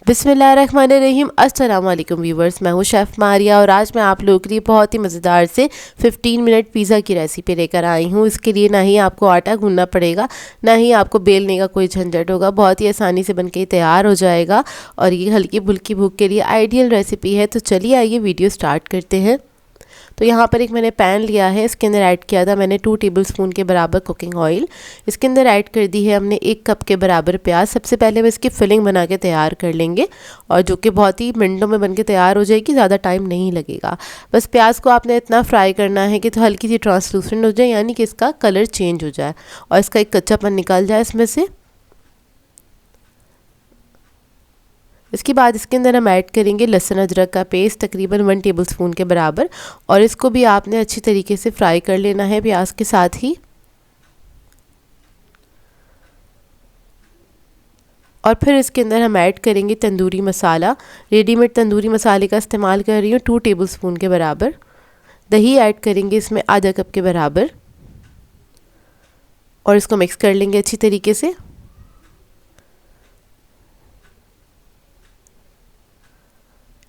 बिस्मिल्लाहिर्रहमानिर्रहीम। अस्सलाम वालेकुम व्यूवर्स, मैं हूँ शेफ़ मारिया और आज मैं आप लोगों के लिए बहुत ही मज़ेदार से 15 मिनट पिज़्ज़ा की रेसिपी लेकर आई हूँ। इसके लिए ना ही आपको आटा गूंदना पड़ेगा, ना ही आपको बेलने का कोई झंझट होगा। बहुत ही आसानी से बनके तैयार हो जाएगा और ये हल्की फुल्की भूख के लिए आइडियल रेसिपी है। तो चलिए आइए वीडियो स्टार्ट करते हैं। तो यहाँ पर एक मैंने पैन लिया है, इसके अंदर ऐड किया था मैंने 2 टेबलस्पून के बराबर कुकिंग ऑयल। इसके अंदर ऐड कर दी है हमने 1 कप के बराबर प्याज। सबसे पहले हम इसकी फिलिंग बना के तैयार कर लेंगे और जो कि बहुत ही मिनटों में बन के तैयार हो जाएगी, ज़्यादा टाइम नहीं लगेगा। बस प्याज को आपने इतना फ्राई करना है कि तो हल्की सी ट्रांसलूसेंट हो जाए, यानी कि इसका कलर चेंज हो जाए और इसका एक कच्चापन निकल जाए इसमें से। इसके बाद इसके अंदर हम ऐड करेंगे लहसुन अदरक का पेस्ट तकरीबन 1 टेबलस्पून के बराबर और इसको भी आपने अच्छी तरीके से फ्राई कर लेना है प्याज के साथ ही। और फिर इसके अंदर हम ऐड करेंगे तंदूरी मसाला। रेडीमेड तंदूरी मसाले का इस्तेमाल कर रही हूँ 2 टेबलस्पून के बराबर। दही ऐड करेंगे इसमें आधा कप के बराबर और इसको मिक्स कर लेंगे अच्छी तरीके से।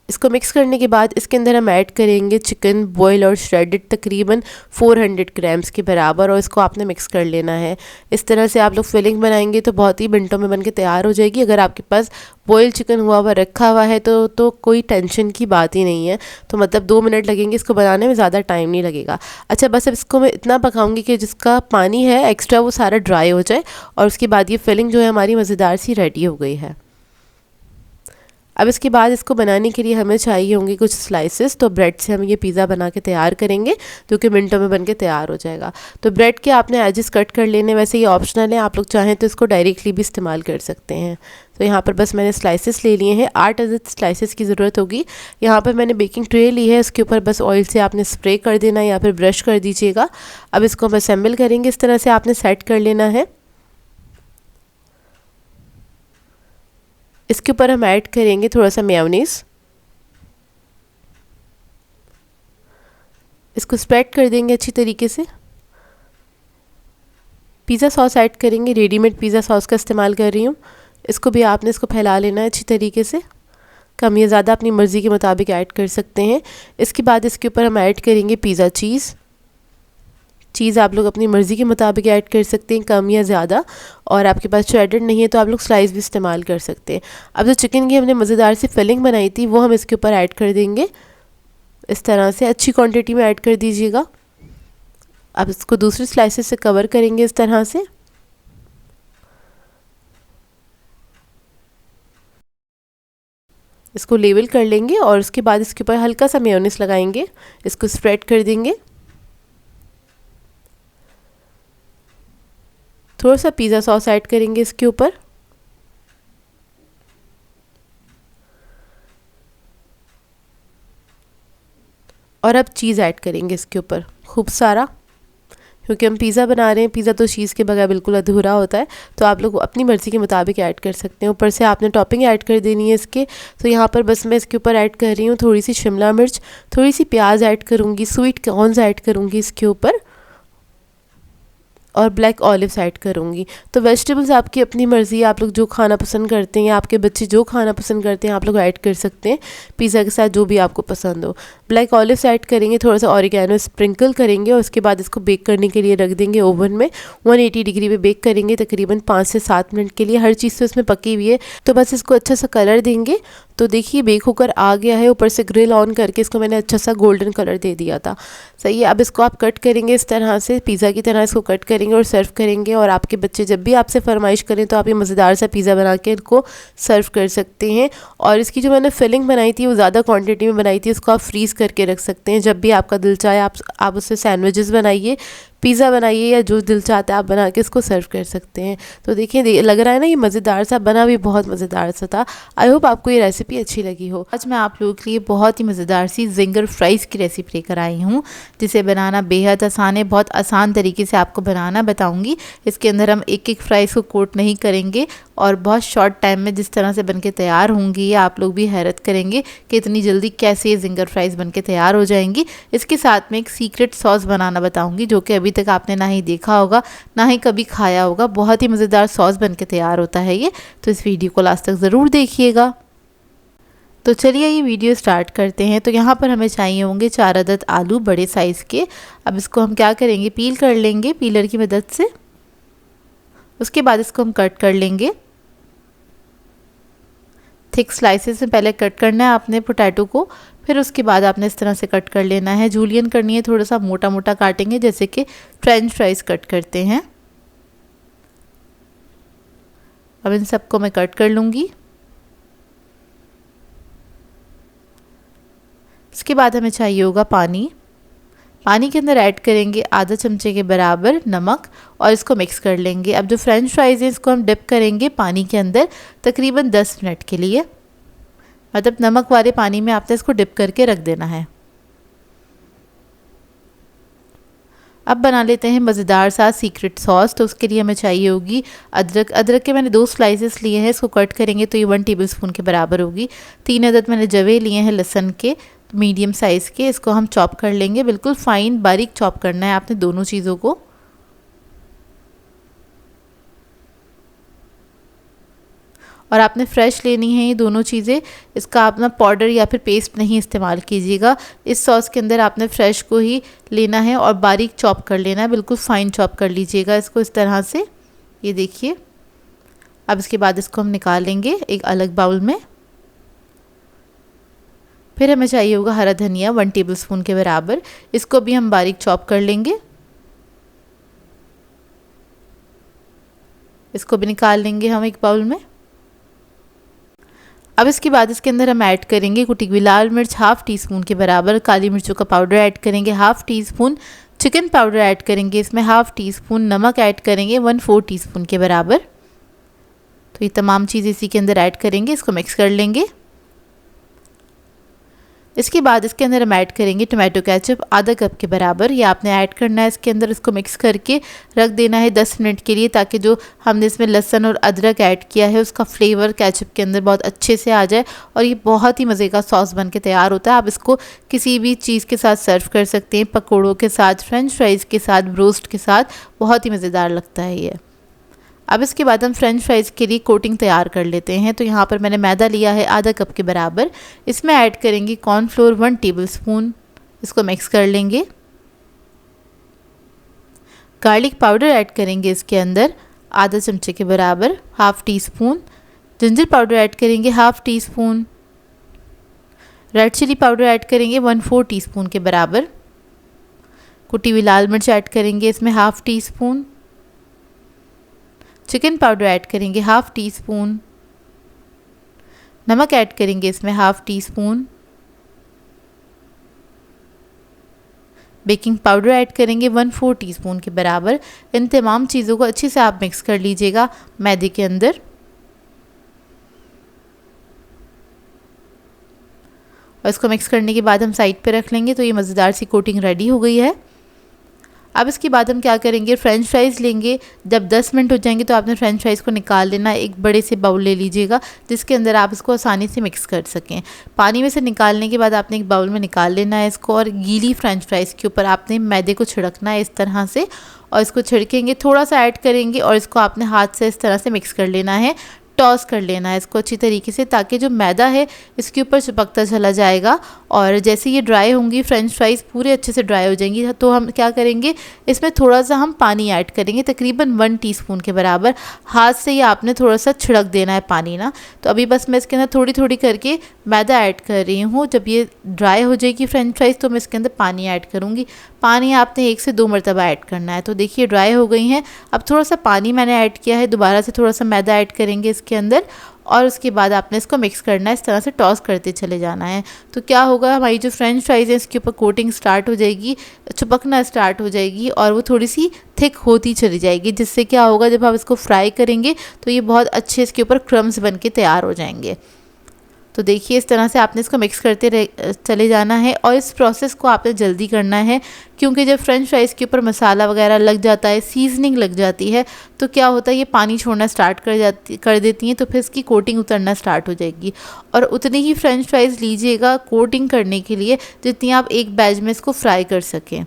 इसको मिक्स करने के बाद इसके अंदर हम ऐड करेंगे चिकन बॉयल और श्रेडेड तकरीबन 400 ग्राम्स के बराबर और इसको आपने मिक्स कर लेना है। इस तरह से आप लोग फिलिंग बनाएंगे तो बहुत ही मिनटों में बनके तैयार हो जाएगी। अगर आपके पास बॉयल चिकन हुआ रखा हुआ है तो कोई टेंशन की बात ही नहीं है। तो मतलब 2 मिनट लगेंगे इसको बनाने में, ज़्यादा टाइम नहीं लगेगा। अच्छा, बस अब इसको मैं इतना पकाऊंगी कि जिसका पानी है एक्स्ट्रा वो सारा ड्राई हो जाए और उसके बाद ये फिलिंग जो है हमारी मज़ेदार सी रेडी हो गई है। अब इसके बाद इसको बनाने के लिए हमें चाहिए होंगे कुछ स्लाइसेस। तो ब्रेड से हम ये पिज़्ज़ा बना के तैयार करेंगे जो कि मिनटों में बन के तैयार हो जाएगा। तो ब्रेड के आपने एजेस कट कर लेने, वैसे ये ऑप्शनल है, आप लोग चाहें तो इसको डायरेक्टली भी इस्तेमाल कर सकते हैं। तो यहाँ पर बस मैंने स्लाइसेस ले लिए हैं, 8 अदद स्लाइसेस की ज़रूरत होगी। यहाँ पर मैंने बेकिंग ट्रे ली है, उसके ऊपर बस ऑयल से आपने स्प्रे कर देना या फिर ब्रश कर दीजिएगा। अब इसको हम असेंबल करेंगे, इस तरह से आपने सेट कर लेना है। इसके ऊपर हम ऐड करेंगे थोड़ा सा मेयोनीज़। इसको स्प्रेड कर देंगे अच्छी तरीके से। पिज़्ज़ा सॉस ऐड करेंगे, रेडीमेड पिज़्ज़ा सॉस का इस्तेमाल कर रही हूँ। इसको भी आपने इसको फैला लेना है अच्छी तरीके से। कम या ज़्यादा अपनी मर्ज़ी के मुताबिक ऐड कर सकते हैं। इसके बाद इसके ऊपर हम ऐड करेंगे पिज़्ज़ा चीज़ आप लोग अपनी मर्ज़ी के मुताबिक ऐड कर सकते हैं, कम या ज़्यादा। और आपके पास श्रेडेड नहीं है तो आप लोग स्लाइस भी इस्तेमाल कर सकते हैं। अब जो चिकन की हमने मज़ेदार सी फिलिंग बनाई थी वो हम इसके ऊपर ऐड कर देंगे। इस तरह से अच्छी क्वांटिटी में ऐड कर दीजिएगा। अब इसको दूसरी स्लाइसेस से कवर करेंगे इस तरह से। इसको लेवल कर लेंगे और उसके बाद इसके ऊपर हल्का सा मेयोनीज़ लगाएंगे, इसको स्प्रेड कर देंगे। थोड़ा सा पिज़्ज़ा सॉस ऐड करेंगे इसके ऊपर और अब चीज़ ऐड करेंगे इसके ऊपर खूब सारा, क्योंकि हम पिज़्ज़ा बना रहे हैं। पिज़्ज़ा तो चीज़ के बगैर बिल्कुल अधूरा होता है। तो आप लोग अपनी मर्ज़ी के मुताबिक ऐड कर सकते हैं। ऊपर से आपने टॉपिंग ऐड कर देनी है इसके। तो यहाँ पर बस मैं इसके ऊपर ऐड कर रही हूँ थोड़ी सी शिमला मिर्च, थोड़ी सी प्याज ऐड करूँगी, स्वीट कॉर्न्स ऐड करूँगी इसके ऊपर और ब्लैक ऑलिव्स ऐड करूँगी। तो वेजिटेबल्स आपकी अपनी मर्ज़ी, आप लोग जो खाना पसंद करते हैं, आपके बच्चे जो खाना पसंद करते हैं आप लोग ऐड कर सकते हैं पिज़्ज़ा के साथ, जो भी आपको पसंद हो। ब्लैक ऑलिव्स ऐड करेंगे, थोड़ा सा ऑरिगेनो स्प्रिंकल करेंगे और उसके बाद इसको बेक करने के लिए रख देंगे ओवन में। 180 डिग्री पे बेक करेंगे तकरीबन 5 से 7 मिनट के लिए। हर चीज़ तो इसमें पकी हुई है, तो बस इसको अच्छा सा कलर देंगे। तो देखिए बेक होकर आ गया है। ऊपर से ग्रिल ऑन करके इसको मैंने अच्छा सा गोल्डन कलर दे दिया था। सही है। अब इसको आप कट करेंगे इस तरह से, पिज़्ज़ा की तरह इसको कट करेंगे और सर्व करेंगे। और आपके बच्चे जब भी आपसे फरमाइश करें तो आप ये मज़ेदार सा पिज़्ज़ा बना के इनको सर्व कर सकते हैं। और इसकी जो मैंने फिलिंग बनाई थी वो ज़्यादा क्वांटिटी में बनाई थी, इसको आप फ्रीज़ करके रख सकते हैं। जब भी आपका दिल चाहे आप उससे सैंडविचेस बनाइए, पिज़्ज़ा बनाइए, या जो दिल चाहता है आप बना के इसको सर्व कर सकते हैं। तो देखिए लग रहा है ना ये मज़ेदार सा बना, भी बहुत मज़ेदार सा था। आई होप आपको ये रेसिपी अच्छी लगी हो। आज मैं आप लोगों के लिए बहुत ही मज़ेदार सी जिंगर फ्राइज़ की रेसिपी लेकर आई हूँ, जिसे बनाना बेहद आसान है। बहुत आसान तरीके से आपको बनाना बताऊँगी। इसके अंदर हम एक एक फ्राइज़ को कोट नहीं करेंगे और बहुत शॉर्ट टाइम में जिस तरह से बनके तैयार होंगी, ये आप लोग भी हैरत करेंगे कि इतनी जल्दी कैसे ये जिंगर फ्राइज़ बनके तैयार हो जाएंगी। इसके साथ में एक सीक्रेट सॉस बनाना बताऊँगी, जो कि अभी तक आपने ना ही देखा होगा ना ही कभी खाया होगा। बहुत ही मज़ेदार सॉस बनके तैयार होता है ये, तो इस वीडियो को लास्ट तक ज़रूर देखिएगा। तो चलिए ये वीडियो स्टार्ट करते हैं। तो यहाँ पर हमें चाहिए होंगे 4 अदद आलू बड़े साइज़ के। अब इसको हम क्या करेंगे, पील कर लेंगे पीलर की मदद से। उसके बाद इसको हम कट कर लेंगे। थिक स्लाइसेस में पहले कट करना है आपने पोटैटो को, फिर उसके बाद आपने इस तरह से कट कर लेना है। जूलियन करनी है, थोड़ा सा मोटा मोटा काटेंगे जैसे कि फ्रेंच फ्राइज़ कट करते हैं। अब इन सबको मैं कट कर लूँगी। इसके बाद हमें चाहिए होगा पानी। पानी के अंदर ऐड करेंगे आधा चमचे के बराबर नमक और इसको मिक्स कर लेंगे। अब जो फ्रेंच फ्राइज़ हैं इसको हम डिप करेंगे पानी के अंदर तकरीबन 10 मिनट के लिए। मतलब नमक वाले पानी में आपने इसको डिप करके रख देना है। अब बना लेते हैं मज़ेदार सा सीक्रेट सॉस। तो उसके लिए हमें चाहिए होगी अदरक। अदरक के मैंने 2 स्लाइसेस लिए हैं, इसको कट करेंगे तो ये 1 टेबलस्पून के बराबर होगी। 3 अदद मैंने जवे लिए हैं लहसुन के, मीडियम साइज़ के। इसको हम चॉप कर लेंगे, बिल्कुल फ़ाइन बारीक चॉप करना है आपने दोनों चीज़ों को। और आपने फ्रेश लेनी है ये दोनों चीज़ें। इसका अपना पाउडर या फिर पेस्ट नहीं इस्तेमाल कीजिएगा। इस सॉस के अंदर आपने फ्रेश को ही लेना है और बारीक चॉप कर लेना है, बिल्कुल फ़ाइन चॉप कर लीजिएगा इसको इस तरह से। ये देखिए। अब इसके बाद इसको हम निकाल लेंगे एक अलग बाउल में। फिर हमें चाहिए होगा हरा धनिया 1 टेबलस्पून के बराबर। इसको भी हम बारीक चॉप कर लेंगे। इसको भी निकाल लेंगे हम एक बाउल में। अब इसके बाद इसके अंदर हम ऐड करेंगे कुटी हुई लाल मिर्च 1/2 टीस्पून के बराबर। काली मिर्चों का पाउडर ऐड करेंगे 1/2 टीस्पून। चिकन पाउडर ऐड करेंगे इसमें 1/2 टीस्पून। नमक ऐड करेंगे 1/4 टीस्पून के बराबर। तो ये तमाम चीज़ इसी के अंदर ऐड करेंगे, इसको मिक्स कर लेंगे। इसके बाद इसके अंदर हम ऐड करेंगे टोमेटो केचप आधा कप के बराबर। ये आपने ऐड करना है इसके अंदर। इसको मिक्स करके रख देना है 10 मिनट के लिए, ताकि जो हमने इसमें लहसुन और अदरक ऐड किया है उसका फ्लेवर केचप के अंदर बहुत अच्छे से आ जाए और ये बहुत ही मज़े का सॉस बन के तैयार होता है। आप इसको किसी भी चीज़ के साथ सर्व कर सकते हैं, पकौड़ों के साथ, फ्रेंच फ्राइज़ के साथ, ब्रोस्ट के साथ, बहुत ही मज़ेदार लगता है ये। अब इसके बाद हम फ्रेंच फ्राइज़ के लिए कोटिंग तैयार कर लेते हैं। तो यहाँ पर मैंने मैदा लिया है आधा कप के बराबर। इसमें ऐड करेंगे कॉर्नफ्लोर 1 टेबलस्पून। इसको मिक्स कर लेंगे। गार्लिक पाउडर ऐड करेंगे इसके अंदर आधा चमचे के बराबर 1/2 टीस्पून। जिंजर पाउडर ऐड करेंगे 1/2 teaspoon. Red chilli powder add करेंगे 1/4 टीस्पून के बराबर। कुटी हुई लाल मिर्च ऐड करेंगे इसमें 1/2 टीस्पून। चिकन पाउडर ऐड करेंगे 1/2 टीस्पून। नमक ऐड करेंगे इसमें 1/2 टीस्पून। बेकिंग पाउडर ऐड करेंगे 1/4 टीस्पून के बराबर। इन तमाम चीज़ों को अच्छे से आप मिक्स कर लीजिएगा मैदे के अंदर। और इसको मिक्स करने के बाद हम साइड पे रख लेंगे। तो ये मज़ेदार सी कोटिंग रेडी हो गई है। अब इसके बाद हम क्या करेंगे, फ्रेंच फ्राइज़ लेंगे। जब 10 मिनट हो जाएंगे तो आपने फ्रेंच फ्राइज़ को निकाल लेना। एक बड़े से बाउल ले लीजिएगा जिसके अंदर आप इसको आसानी से मिक्स कर सकें। पानी में से निकालने के बाद आपने एक बाउल में निकाल लेना है इसको और गीली फ्रेंच फ्राइज़ के ऊपर आपने मैदे को छिड़कना है इस तरह से। और इसको छिड़केंगे, थोड़ा सा ऐड करेंगे और इसको आपने हाथ से इस तरह से मिक्स कर लेना है, टॉस कर लेना है इसको अच्छी तरीके से, ताकि जो मैदा है इसके ऊपर चिपकता चला जाएगा। और जैसे ये ड्राई होंगी फ्रेंच फ्राइज़ पूरे अच्छे से ड्राई हो जाएंगी, तो हम क्या करेंगे, इसमें थोड़ा सा हम पानी ऐड करेंगे तकरीबन 1 टीस्पून के बराबर। हाथ से ही आपने थोड़ा सा छिड़क देना है पानी ना। तो अभी बस मैं इसके अंदर थोड़ी थोड़ी करके मैदा ऐड कर रही हूँ। जब ये ड्राई हो जाएगी फ्रेंच फ्राइज़ तो मैं इसके अंदर पानी ऐड करूँगी। पानी आपने 1 से 2 मरतबा ऐड करना है। तो देखिए ड्राई हो गई हैं। अब थोड़ा सा पानी मैंने ऐड किया है, दोबारा से थोड़ा सा मैदा ऐड करेंगे इसके अंदर और उसके बाद आपने इसको मिक्स करना है, इस तरह से टॉस करते चले जाना है। तो क्या होगा, हमारी जो फ्रेंच फ्राइज़ है इसके ऊपर कोटिंग स्टार्ट हो जाएगी, चिपकना स्टार्ट हो जाएगी और वो थोड़ी सी थिक होती चली जाएगी, जिससे क्या होगा जब आप इसको फ्राई करेंगे तो ये बहुत अच्छे इसके ऊपर क्रम्स बन के तैयार हो जाएंगे। तो देखिए इस तरह से आपने इसको मिक्स करते चले जाना है और इस प्रोसेस को आपने जल्दी करना है, क्योंकि जब फ्रेंच फ्राइज़ के ऊपर मसाला वगैरह लग जाता है, सीजनिंग लग जाती है, तो क्या होता है ये पानी छोड़ना स्टार्ट कर देती हैं, तो फिर इसकी कोटिंग उतरना स्टार्ट हो जाएगी। और उतनी ही फ्रेंच फ्राइज़ लीजिएगा कोटिंग करने के लिए जितनी आप एक बैच में इसको फ्राई कर सकें।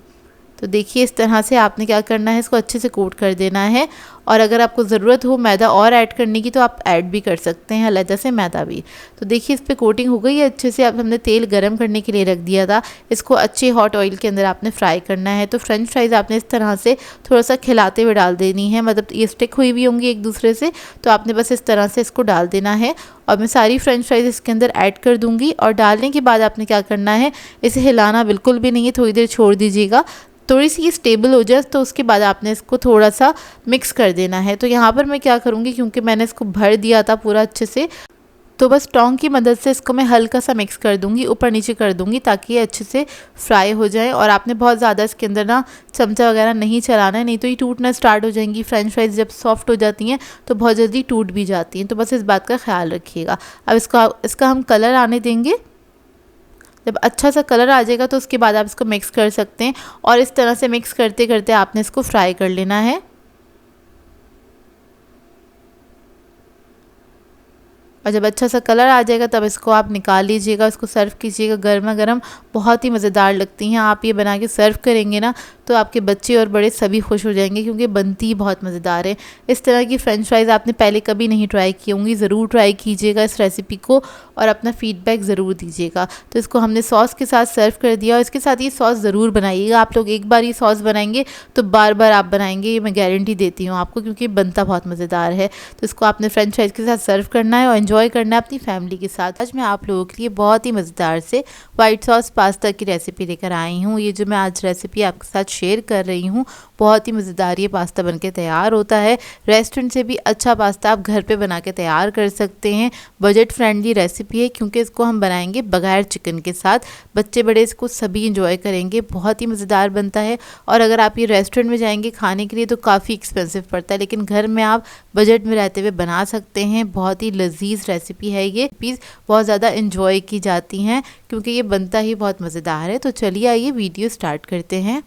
तो देखिए इस तरह से आपने क्या करना है, इसको अच्छे से कोट कर देना है। और अगर आपको ज़रूरत हो मैदा और ऐड करने की तो आप ऐड भी कर सकते हैं अलग से मैदा भी। तो देखिए इस पे कोटिंग हो गई है अच्छे से। अब हमने तेल गरम करने के लिए रख दिया था, इसको अच्छे हॉट ऑयल के अंदर आपने फ्राई करना है। तो फ्रेंच फ्राइज़ आपने इस तरह से थोड़ा सा खिलाते हुए डाल देनी है, मतलब ये स्टिक हुई भी होंगी एक दूसरे से, तो आपने बस इस तरह से इसको डाल देना है। और मैं सारी फ्रेंच फ्राइज़ इसके अंदर ऐड कर दूँगी। और डालने के बाद आपने क्या करना है, इसे हिलाना बिल्कुल भी नहीं है, थोड़ी देर छोड़ दीजिएगा, थोड़ी सी स्टेबल हो जाए। तो उसके बाद आपने इसको थोड़ा सा मिक्स कर देना है। तो यहाँ पर मैं क्या करूँगी, क्योंकि मैंने इसको भर दिया था पूरा अच्छे से, तो बस टोंग की मदद से इसको मैं हल्का सा मिक्स कर दूंगी, ऊपर नीचे कर दूंगी, ताकि ये अच्छे से फ्राई हो जाए। और आपने बहुत ज़्यादा इसके अंदर ना चमचा वगैरह नहीं चलाना है, नहीं तो ये टूटना स्टार्ट हो जाएंगी। फ्रेंच फ्राइज जब सॉफ्ट हो जाती हैं तो बहुत जल्दी टूट भी जाती हैं, तो बस इस बात का ख्याल रखिएगा। अब इसका हम कलर आने देंगे। जब अच्छा सा कलर आ जाएगा तो उसके बाद आप इसको मिक्स कर सकते हैं। और इस तरह से मिक्स करते करते आपने इसको फ्राई कर लेना है। और जब अच्छा सा कलर आ जाएगा तब इसको आप निकाल लीजिएगा, इसको सर्व कीजिएगा गर्मा गर्म। बहुत ही मज़ेदार लगती हैं। आप ये बना के सर्व करेंगे ना तो आपके बच्चे और बड़े सभी खुश हो जाएंगे, क्योंकि बनती ही बहुत मज़ेदार है। इस तरह की फ़्रेंच फ्राइज़ आपने पहले कभी नहीं ट्राई की होंगी, ज़रूर ट्राई कीजिएगा इस रेसिपी को और अपना फ़ीडबैक ज़रूर दीजिएगा। तो इसको हमने सॉस के साथ सर्व कर दिया। और इसके साथ ये सॉस ज़रूर बनाइएगा। आप लोग एक बार ये सॉस बनाएंगे तो बार बार आप बनाएंगे, ये मैं गारंटी देती हूँ आपको, क्योंकि बनता बहुत मज़ेदार है। तो इसको आपने फ्रेंच फ्राइज़ के साथ सर्व करना है और एंजॉय करना है अपनी फैमिली के साथ। आज मैं आप लोगों के लिए बहुत ही मज़ेदार से वाइट सॉस पास्ता की रेसिपी लेकर आई हूँ। ये जो मैं आज रेसिपी आपके साथ शेयर कर रही हूँ, बहुत ही मज़ेदार ये पास्ता बनके तैयार होता है। रेस्टोरेंट से भी अच्छा पास्ता आप घर पे बना के तैयार कर सकते हैं। बजट फ्रेंडली रेसिपी है, क्योंकि इसको हम बनाएंगे बगैर चिकन के साथ। बच्चे बड़े इसको सभी इंजॉय करेंगे, बहुत ही मज़ेदार बनता है। और अगर आप ये रेस्टोरेंट में जाएंगे खाने के लिए तो काफ़ी एक्सपेंसिव पड़ता है, लेकिन घर में आप बजट में रहते हुए बना सकते हैं। बहुत ही लजीज रेसिपी है ये, पीस बहुत ज़्यादा इंजॉय की जाती हैं, क्योंकि ये बनता ही बहुत मज़ेदार है। तो चलिए आइए वीडियो स्टार्ट करते हैं।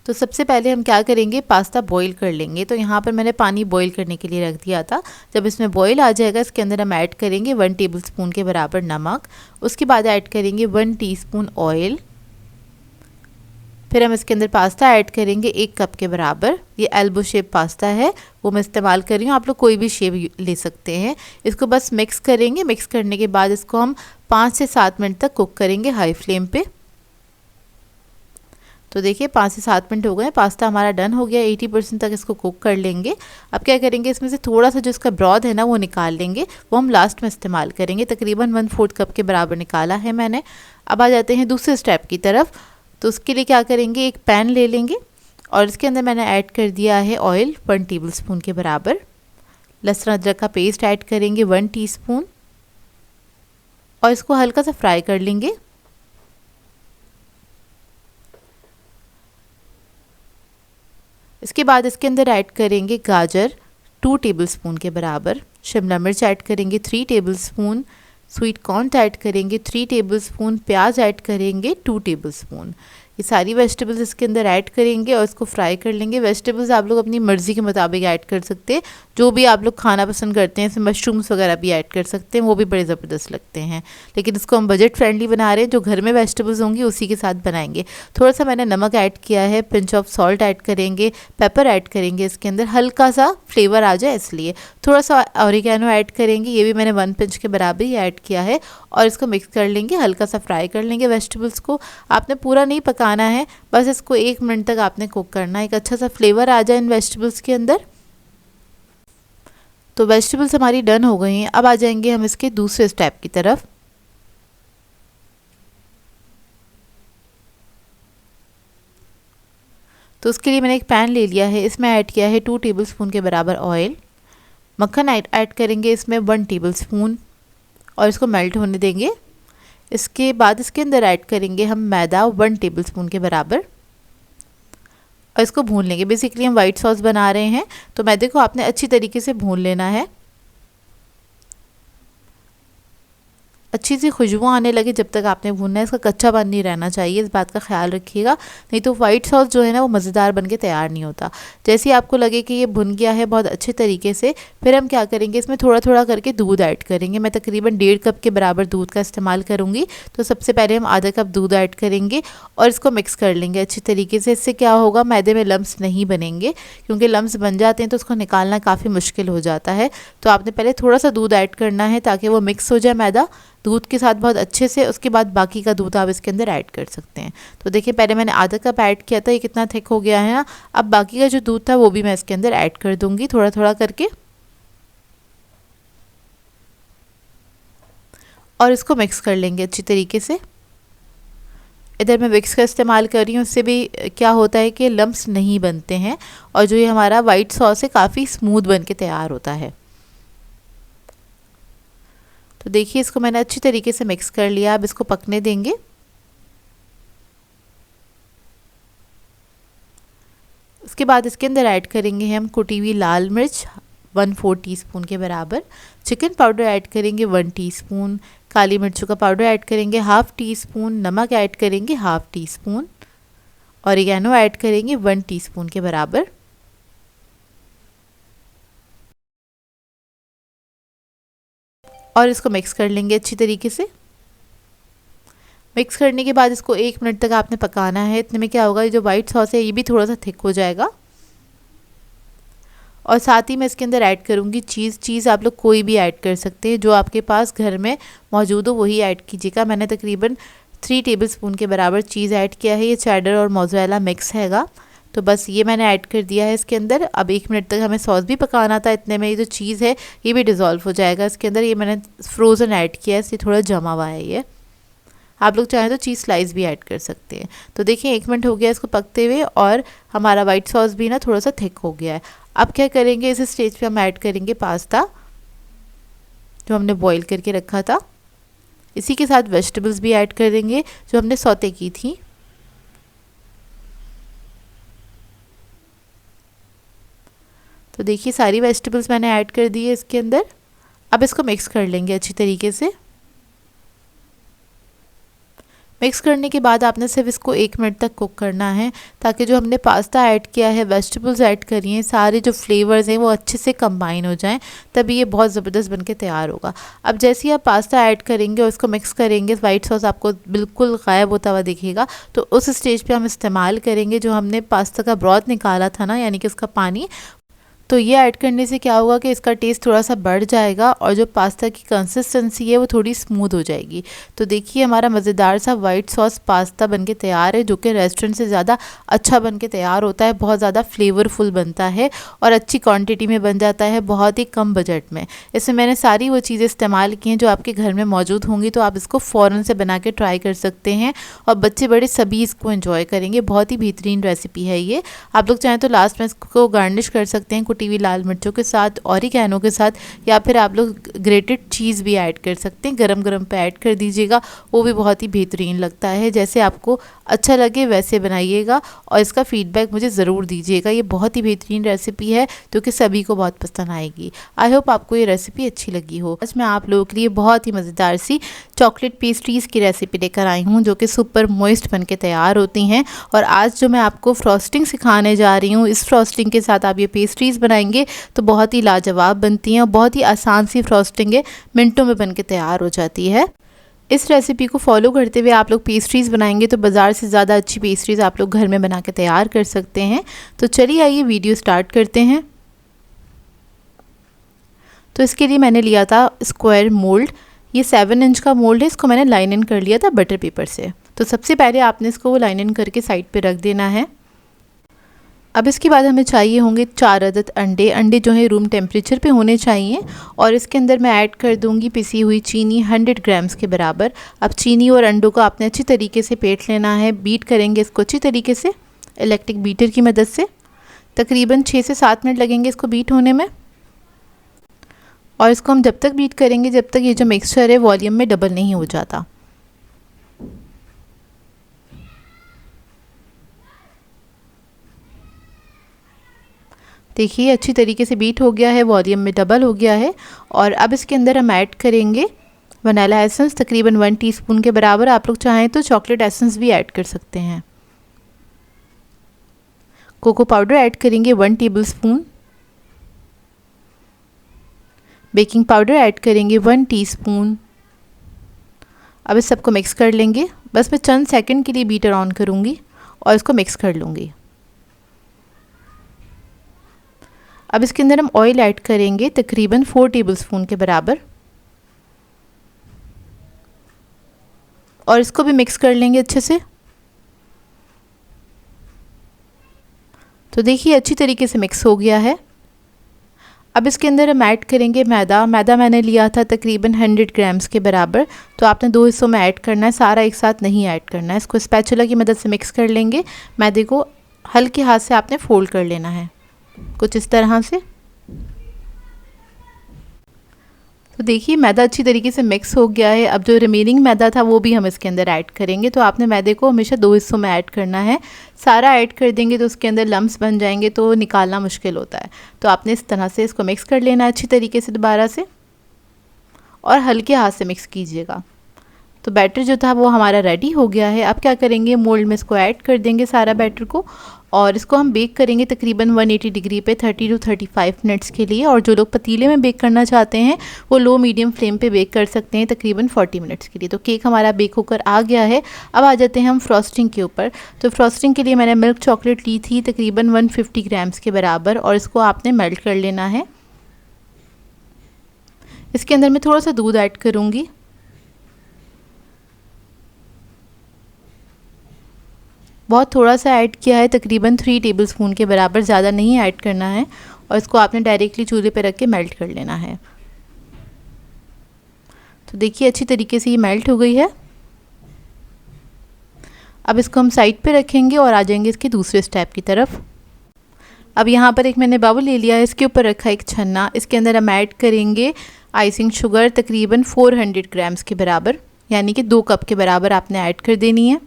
तो सबसे पहले हम क्या करेंगे, पास्ता बॉईल कर लेंगे। तो यहाँ पर मैंने पानी बॉईल करने के लिए रख दिया था। जब इसमें बॉईल आ जाएगा इसके अंदर हम ऐड करेंगे 1 टेबलस्पून के बराबर नमक। उसके बाद ऐड करेंगे 1 टीस्पून ऑयल। फिर हम इसके अंदर पास्ता ऐड करेंगे 1 कप के बराबर। ये एल्बो शेप पास्ता है, वो मैं इस्तेमाल कर रही हूँ, आप लोग कोई भी शेप ले सकते हैं। इसको बस मिक्स करेंगे। मिक्स करने के बाद इसको हम 5 से 7 मिनट तक कुक करेंगे हाई फ्लेम पे। तो देखिए 5 से 7 मिनट हो गए, पास्ता हमारा डन हो गया। 80% तक इसको कुक कर लेंगे। अब क्या करेंगे, इसमें से थोड़ा सा जो इसका ब्रॉथ है ना वो निकाल लेंगे, वो हम लास्ट में इस्तेमाल करेंगे। तकरीबन 1/4 कप के बराबर निकाला है मैंने। अब आ जाते हैं दूसरे स्टेप की तरफ। तो उसके लिए क्या करेंगे, एक पैन ले लेंगे और इसके अंदर मैंने ऐड कर दिया है ऑयल 1 टेबलस्पून के बराबर। लहसुन अदरक का पेस्ट ऐड करेंगे 1 टीस्पून और इसको हल्का सा फ्राई कर लेंगे। इसके बाद इसके अंदर ऐड करेंगे गाजर 2 टेबलस्पून के बराबर, शिमला मिर्च ऐड करेंगे 3 टेबलस्पून, स्वीट कॉर्न ऐड करेंगे 3 टेबलस्पून, प्याज ऐड करेंगे 2 टेबलस्पून। ये सारी वेजिटेबल्स इसके अंदर ऐड करेंगे और इसको फ्राई कर लेंगे। वेजिटेबल्स आप लोग अपनी मर्ज़ी के मुताबिक ऐड कर सकते हैं, जो भी आप लोग खाना पसंद करते हैं। इसमें मशरूम्स वगैरह भी ऐड कर सकते हैं, वो भी बड़े ज़बरदस्त लगते हैं। लेकिन इसको हम बजट फ्रेंडली बना रहे हैं, जो घर में वेजिटेबल्स होंगी उसी के साथ बनाएंगे। थोड़ा सा मैंने नमक ऐड किया है, पिंच ऑफ सॉल्ट ऐड करेंगे, पेपर ऐड करेंगे इसके अंदर, हल्का सा फ्लेवर आ जाए इसलिए। थोड़ा सा ऑरिगेनो ऐड करेंगे, ये भी मैंने 1 पिंच के बराबर ही ऐड किया है। और इसको मिक्स कर लेंगे, हल्का सा फ्राई कर लेंगे वेजिटेबल्स को। आपने पूरा नहीं पकाना है, बस इसको 1 मिनट तक आपने कुक करना है, एक अच्छा सा फ्लेवर आ जाए इन वेजिटेबल्स के अंदर। तो वेजिटेबल्स हमारी डन हो गई हैं। अब आ जाएंगे हम इसके दूसरे स्टेप की तरफ। तो उसके लिए मैंने एक पैन ले लिया है, इसमें ऐड किया है 2 टेबलस्पून के बराबर ऑयल। मक्खन ऐड करेंगे इसमें 1 टेबलस्पून और इसको मेल्ट होने देंगे। इसके बाद इसके अंदर ऐड करेंगे हम मैदा 1 टेबलस्पून के बराबर और इसको भून लेंगे। बेसिकली हम वाइट सॉस बना रहे हैं, तो मैदे को आपने अच्छी तरीके से भून लेना है। अच्छी सी खुशबू आने लगे जब तक आपने भूनना है। इसका कच्चापन नहीं रहना चाहिए, इस बात का ख्याल रखिएगा, नहीं तो वाइट सॉस जो है ना वो मज़ेदार बन के तैयार नहीं होता। जैसे ही आपको लगे कि ये भुन गया है बहुत अच्छे तरीके से, फिर हम क्या करेंगे, इसमें थोड़ा थोड़ा करके दूध ऐड करेंगे। मैं तकरीबन 1.5 कप के बराबर दूध का इस्तेमाल करूँगी। तो सबसे पहले हम आधा कप दूध ऐड करेंगे और इसको मिक्स कर लेंगे अच्छी तरीके से। इससे क्या होगा, मैदे में लम्स नहीं बनेंगे, क्योंकि लम्स बन जाते हैं तो उसको निकालना काफ़ी मुश्किल हो जाता है। तो आपने पहले थोड़ा सा दूध ऐड करना है ताकि वो मिक्स हो जाए मैदा दूध के साथ बहुत अच्छे से। उसके बाद बाकी का दूध आप इसके अंदर ऐड कर सकते हैं। तो देखिए पहले मैंने आधा कप ऐड किया था, ये कितना थिक हो गया है ना। अब बाकी का जो दूध था वो भी मैं इसके अंदर ऐड कर दूंगी थोड़ा थोड़ा करके, और इसको मिक्स कर लेंगे अच्छी तरीके से। इधर मैं विक्स का इस्तेमाल कर रही हूँ, उससे भी क्या होता है कि लम्स नहीं बनते हैं और जो ये हमारा वाइट सॉस है काफ़ी स्मूथ बन के तैयार होता है। तो देखिए इसको मैंने अच्छी तरीके से मिक्स कर लिया। अब इसको पकने देंगे। उसके बाद इसके अंदर ऐड करेंगे हम कुटी हुई लाल मिर्च 1/4 टीस्पून के बराबर, चिकन पाउडर ऐड करेंगे 1 टीस्पून, काली मिर्चों का पाउडर ऐड करेंगे 1/2 टीस्पून, नमक ऐड करेंगे 1/2 टीस्पून, ऑरिगेनो ऐड करेंगे 1 टीस्पून के बराबर। और इसको मिक्स कर लेंगे अच्छी तरीके से। मिक्स करने के बाद इसको 1 मिनट तक आपने पकाना है। इतने में क्या होगा, ये जो वाइट सॉस है ये भी थोड़ा सा थिक हो जाएगा। और साथ ही मैं इसके अंदर ऐड करूँगी चीज़ आप लोग कोई भी ऐड कर सकते हैं, जो आपके पास घर में मौजूद हो वही ऐड कीजिएगा। मैंने तकरीबन 3 टेबलस्पून के बराबर चीज़ ऐड किया है। ये चेडर और मोज़रेला मिक्स हैगा, तो बस ये मैंने ऐड कर दिया है इसके अंदर। अब 1 मिनट तक हमें सॉस भी पकाना था। इतने में ये जो चीज़ है ये भी डिज़ोल्व हो जाएगा इसके अंदर। ये मैंने फ्रोज़न ऐड किया है, इसलिए थोड़ा जमा हुआ है ये। आप लोग चाहें तो चीज़ स्लाइस भी ऐड कर सकते हैं। तो देखिए 1 मिनट हो गया इसको पकते हुए और हमारा वाइट सॉस भी ना थोड़ा सा थिक हो गया है। अब क्या करेंगे, इस स्टेज पे हम ऐड करेंगे पास्ता जो हमने बॉईल करके रखा था। इसी के साथ वेजिटेबल्स भी ऐड कर देंगे जो हमने सौते की थी। तो देखिए सारी वेजिटेबल्स मैंने ऐड कर दी है इसके अंदर। अब इसको मिक्स कर लेंगे अच्छी तरीके से। मिक्स करने के बाद आपने सिर्फ इसको 1 मिनट तक कुक करना है, ताकि जो हमने पास्ता ऐड किया है, वेजिटेबल्स ऐड करी हैं, सारे जो फ्लेवर्स हैं वो अच्छे से कंबाइन हो जाएं, तभी ये बहुत ज़बरदस्त बनके तैयार होगा। अब जैसे ही आप पास्ता ऐड करेंगे और इसको मिक्स करेंगे, वाइट सॉस आपको बिल्कुल गायब होता हुआ दिखेगा। तो उस स्टेज पे हम इस्तेमाल करेंगे जो हमने पास्ता का ब्रॉथ निकाला था ना, यानी कि उसका पानी। तो ये ऐड करने से क्या होगा कि इसका टेस्ट थोड़ा सा बढ़ जाएगा और जो पास्ता की कंसिस्टेंसी है वो थोड़ी स्मूथ हो जाएगी। तो देखिए हमारा मज़ेदार सा वाइट सॉस पास्ता बनके तैयार है, जो कि रेस्टोरेंट से ज़्यादा अच्छा बनके तैयार होता है। बहुत ज़्यादा फ्लेवरफुल बनता है और अच्छी क्वांटिटी में बन जाता है, बहुत ही कम बजट में। इसमें मैंने सारी वो चीज़ें इस्तेमाल की हैं जो आपके घर में मौजूद होंगी, तो आप इसको फ़ौरन से बना के ट्राई कर सकते हैं और बच्चे बड़े सभी इसको एंजॉय करेंगे। बहुत ही बेहतरीन रेसिपी है ये। आप लोग चाहें तो लास्ट में इसको गार्निश कर सकते हैं कुटी हुई लाल मिर्चों के साथ, ऑरिगेनो के साथ, या फिर आप लोग ग्रेटेड चीज़ भी ऐड कर सकते हैं। गरम गरम पे ऐड कर दीजिएगा, वो भी बहुत ही बेहतरीन लगता है। जैसे आपको अच्छा लगे वैसे बनाइएगा और इसका फीडबैक मुझे ज़रूर दीजिएगा। ये बहुत ही बेहतरीन रेसिपी है जो कि सभी को बहुत पसंद आएगी। आई होप आपको ये रेसिपी अच्छी लगी हो। आज मैं आप लोगों के लिए बहुत ही मज़ेदार सी चॉकलेट पेस्ट्रीज़ की रेसिपी लेकर आई हूँ, जो कि सुपर मॉइस्ट बन के तैयार होती हैं। और आज जो मैं आपको फ्रॉस्टिंग सिखाने जा रही हूँ, इस फ्रॉस्टिंग के साथ आप ये पेस्ट्रीज़ बनाएंगे तो बहुत ही लाजवाब बनती हैं और बहुत ही आसान सी फ्रॉस्टिंग है, मिनटों में बन के तैयार हो जाती है। इस रेसिपी को फॉलो करते हुए आप लोग पेस्ट्रीज़ बनाएंगे तो बाज़ार से ज़्यादा अच्छी पेस्ट्रीज़ आप लोग घर में बना के तैयार कर सकते हैं। तो चलिए आइए वीडियो स्टार्ट करते हैं। तो इसके लिए मैंने लिया था स्क्वायर मोल्ड। ये 7 इंच का मोल्ड है, इसको मैंने लाइन इन कर लिया था बटर पेपर से। तो सबसे पहले आपने इसको वो लाइन इन करके साइड पे रख देना है। अब इसके बाद हमें चाहिए होंगे 4 अदद अंडे। अंडे जो है रूम टेम्परेचर पे होने चाहिए। और इसके अंदर मैं ऐड कर दूंगी पिसी हुई चीनी 100 ग्राम्स के बराबर। अब चीनी और अंडों को आपने अच्छी तरीके से फेंट लेना है। बीट करेंगे इसको अच्छी तरीके से इलेक्ट्रिक बीटर की मदद से। तकरीबन 6 से 7 मिनट लगेंगे इसको बीट होने में। और इसको हम जब तक बीट करेंगे जब तक ये जो मिक्सचर है वॉल्यूम में डबल नहीं हो जाता। देखिए अच्छी तरीके से बीट हो गया है, वॉल्यूम में डबल हो गया है। और अब इसके अंदर हम ऐड करेंगे वनीला एसेंस तकरीबन 1 टीस्पून के बराबर। आप लोग चाहें तो चॉकलेट एसेंस भी ऐड कर सकते हैं। कोको पाउडर ऐड करेंगे 1 टेबलस्पून। बेकिंग पाउडर ऐड करेंगे 1 टीस्पून। अब इस सबको मिक्स कर लेंगे। बस मैं चंद सेकंड के लिए बीटर ऑन करूँगी और इसको मिक्स कर लूँगी। अब इसके अंदर हम ऑयल ऐड करेंगे तकरीबन 4 टेबलस्पून के बराबर और इसको भी मिक्स कर लेंगे अच्छे से। तो देखिए अच्छी तरीके से मिक्स हो गया है। अब इसके अंदर हम ऐड करेंगे मैदा। मैदा मैंने लिया था तकरीबन 100 ग्राम्स के बराबर। तो आपने 2 हिस्सों में ऐड करना है, सारा एक साथ नहीं ऐड करना है। इसको स्पैचुला की मदद से मिक्स कर लेंगे। मैदे को हल्के हाथ से आपने फोल्ड कर लेना है, कुछ इस तरह से। तो देखिए मैदा अच्छी तरीके से मिक्स हो गया है। अब जो रिमेनिंग मैदा था वो भी हम इसके अंदर ऐड करेंगे। तो आपने मैदे को हमेशा 2 हिस्सों में ऐड करना है। सारा ऐड कर देंगे तो उसके अंदर लम्स बन जाएंगे, तो निकालना मुश्किल होता है। तो आपने इस तरह से इसको मिक्स कर लेना है अच्छी तरीके से दोबारा से, और हल्के हाथ से मिक्स कीजिएगा। तो बैटर जो था वो हमारा रेडी हो गया है। अब क्या करेंगे, मोल्ड में इसको ऐड कर देंगे सारा बैटर को, और इसको हम बेक करेंगे तकरीबन 180 डिग्री पे 30 to 35 मिनट्स के लिए। और जो लोग पतीले में बेक करना चाहते हैं वो लो मीडियम फ्लेम पे बेक कर सकते हैं तकरीबन 40 मिनट्स के लिए। तो केक हमारा बेक होकर आ गया है। अब आ जाते हैं हम फ्रॉस्टिंग के ऊपर। तो फ्रॉस्टिंग के लिए मैंने मिल्क चॉकलेट ली थी तकरीबन 150 ग्राम्स के बराबर, और इसको आपने मेल्ट कर लेना है। इसके अंदर मैं थोड़ा सा दूध ऐड करूँगी। बहुत थोड़ा सा ऐड किया है, तकरीबन 3 टेबलस्पून के बराबर, ज़्यादा नहीं ऐड करना है। और इसको आपने डायरेक्टली चूल्हे पे रख के मेल्ट कर लेना है। तो देखिए अच्छी तरीके से ये मेल्ट हो गई है। अब इसको हम साइड पे रखेंगे और आ जाएंगे इसके दूसरे स्टेप की तरफ। अब यहाँ पर एक मैंने बाउल ले लिया है, इसके ऊपर रखा एक छन्ना। इसके अंदर हम ऐड करेंगे आइसिंग शुगर तकरीबन 400 ग्राम्स के बराबर, यानी कि 2 कप के बराबर आपने ऐड कर देनी है।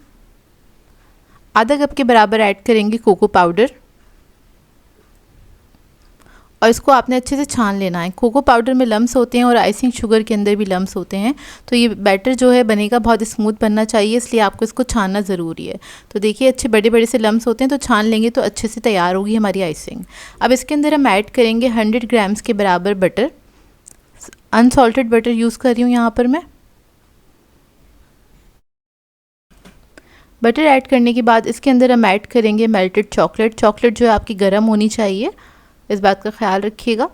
आधा कप के बराबर ऐड करेंगे कोको पाउडर, और इसको आपने अच्छे से छान लेना है। कोको पाउडर में लम्स होते हैं और आइसिंग शुगर के अंदर भी लम्स होते हैं, तो ये बैटर जो है बनेगा बहुत स्मूथ बनना चाहिए, इसलिए आपको इसको छानना ज़रूरी है। तो देखिए अच्छे बड़े बड़े से लम्स होते हैं, तो छान लेंगे तो अच्छे से तैयार होगी हमारी आइसिंग। अब इसके अंदर हम ऐड करेंगे 100 ग्राम्स के बराबर बटर। अनसॉल्टेड बटर यूज़ कर रही हूँ यहाँ पर मैं। बटर ऐड करने के बाद इसके अंदर हम ऐड करेंगे मेल्टेड चॉकलेट। चॉकलेट जो है आपकी गर्म होनी चाहिए, इस बात का ख्याल रखिएगा।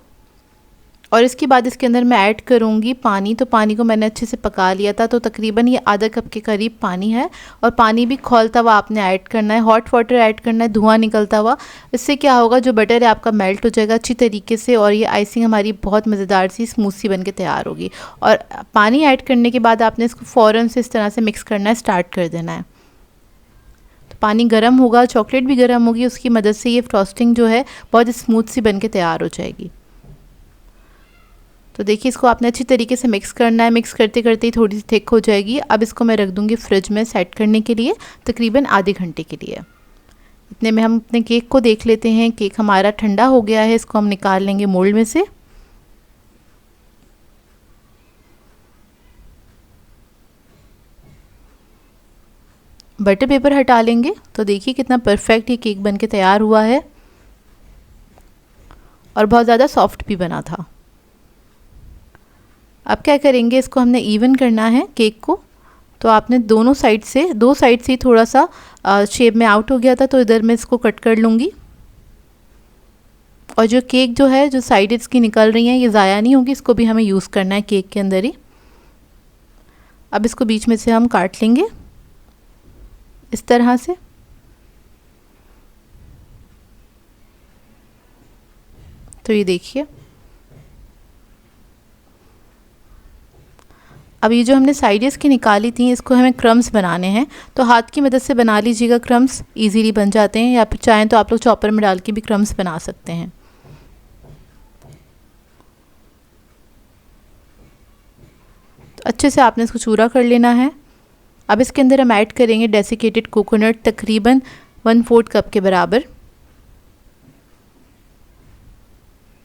और इसके बाद इसके अंदर मैं ऐड करूँगी पानी। तो पानी को मैंने अच्छे से पका लिया था, तो तकरीबन ये आधा कप के करीब पानी है। और पानी भी खौलता हुआ आपने ऐड करना है, हॉट वाटर ऐड करना है, धुआं निकलता हुआ। इससे क्या होगा, जो बटर है आपका मेल्ट हो जाएगा अच्छी तरीके से, और ये आइसिंग हमारी बहुत मज़ेदार सी स्मूथ सी बन के तैयार होगी। और पानी ऐड करने के बाद आपने इसको फ़ौरन से इस तरह से मिक्स करना है, स्टार्ट कर देना है। पानी गर्म होगा, चॉकलेट भी गर्म होगी, उसकी मदद से ये फ्रॉस्टिंग जो है बहुत स्मूथ सी बन के तैयार हो जाएगी। तो देखिए इसको आपने अच्छी तरीके से मिक्स करना है। मिक्स करते करते ही थोड़ी सी थिक हो जाएगी। अब इसको मैं रख दूँगी फ्रिज में सेट करने के लिए तकरीबन आधे घंटे के लिए। इतने में हम अपने केक को देख लेते हैं। केक हमारा ठंडा हो गया है, इसको हम निकाल लेंगे मोल्ड में से। बटर पेपर हटा लेंगे। तो देखिए कितना परफेक्ट ये केक बन के तैयार हुआ है, और बहुत ज़्यादा सॉफ्ट भी बना था। अब क्या करेंगे, इसको हमने इवन करना है केक को। तो आपने दो साइड से थोड़ा सा शेप में आउट हो गया था, तो इधर मैं इसको कट कर लूँगी। और जो केक जो है, जो साइड इसकी निकल रही हैं, ये ज़ाया नहीं होगी, इसको भी हमें यूज़ करना है केक के अंदर ही। अब इसको बीच में से हम काट लेंगे इस तरह से। तो ये देखिए, अब ये जो हमने साइड्स की निकाली थी, इसको हमें क्रम्स बनाने हैं। तो हाथ की मदद से बना लीजिएगा, क्रम्स इजीली बन जाते हैं, या फिर चाहें तो आप लोग चॉपर में डाल के भी क्रम्स बना सकते हैं। तो अच्छे से आपने इसको चूरा कर लेना है। अब इसके अंदर हम ऐड करेंगे डेसिकेटेड कोकोनट तकरीबन 1/4 कप के बराबर।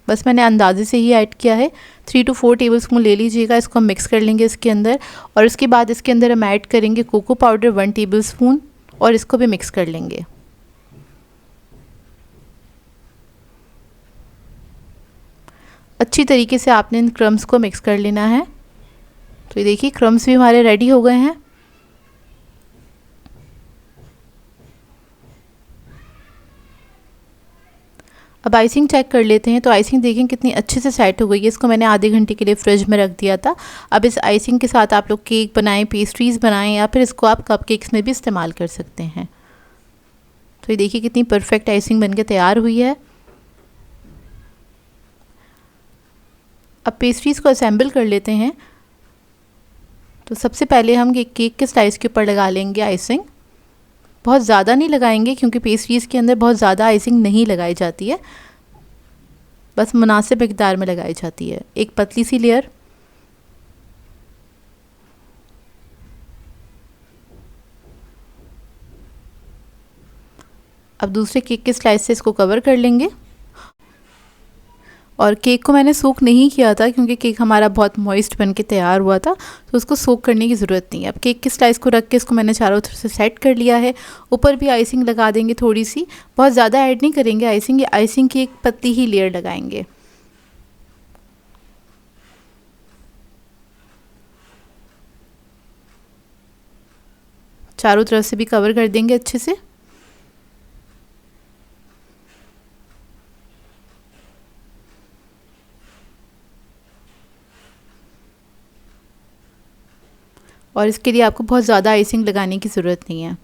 बस मैंने अंदाजे से ही ऐड किया है। 3 to 4 टेबलस्पून ले लीजिएगा। इसको हम मिक्स कर लेंगे इसके अंदर, और इसके बाद इसके अंदर हम ऐड करेंगे कोको पाउडर 1 टेबलस्पून, और इसको भी मिक्स कर लेंगे। अच्छी तरीके से आपने इन क्रम्स को मिक्स कर लेना है। तो ये देखिए क्रम्स भी हमारे रेडी हो गए हैं। अब आइसिंग चेक कर लेते हैं। तो आइसिंग देखें कितनी अच्छे से सेट हो गई है। इसको मैंने आधे घंटे के लिए फ्रिज में रख दिया था। अब इस आइसिंग के साथ आप लोग केक बनाएं, पेस्ट्रीज़ बनाएं, या फिर इसको आप कपकेक्स में भी इस्तेमाल कर सकते हैं। तो ये देखिए कितनी परफेक्ट आइसिंग बनके तैयार हुई है। अब पेस्ट्रीज़ को असेंबल कर लेते हैं। तो सबसे पहले हम केक के स्लाइस के ऊपर लगा लेंगे आइसिंग। बहुत ज़्यादा नहीं लगाएंगे क्योंकि पेस्ट्रीज़ के अंदर बहुत ज़्यादा आइसिंग नहीं लगाई जाती है, बस मुनासिब मिक़दार में लगाई जाती है, एक पतली सी लेयर। अब दूसरे केक के स्लाइस से इसको कवर कर लेंगे। और केक को मैंने सोक नहीं किया था क्योंकि केक हमारा बहुत मॉइस्ट बन के तैयार हुआ था, तो उसको सोक करने की ज़रूरत नहीं है। अब केक के स्लाइस को रख के इसको मैंने चारों तरफ से सेट कर लिया है। ऊपर भी आइसिंग लगा देंगे थोड़ी सी, बहुत ज़्यादा ऐड नहीं करेंगे आइसिंग, ये आइसिंग की एक पतली ही लेयर लगाएंगे। चारों तरफ से भी कवर कर देंगे अच्छे से। और इसके लिए आपको बहुत ज़्यादा आइसिंग लगाने की ज़रूरत नहीं है,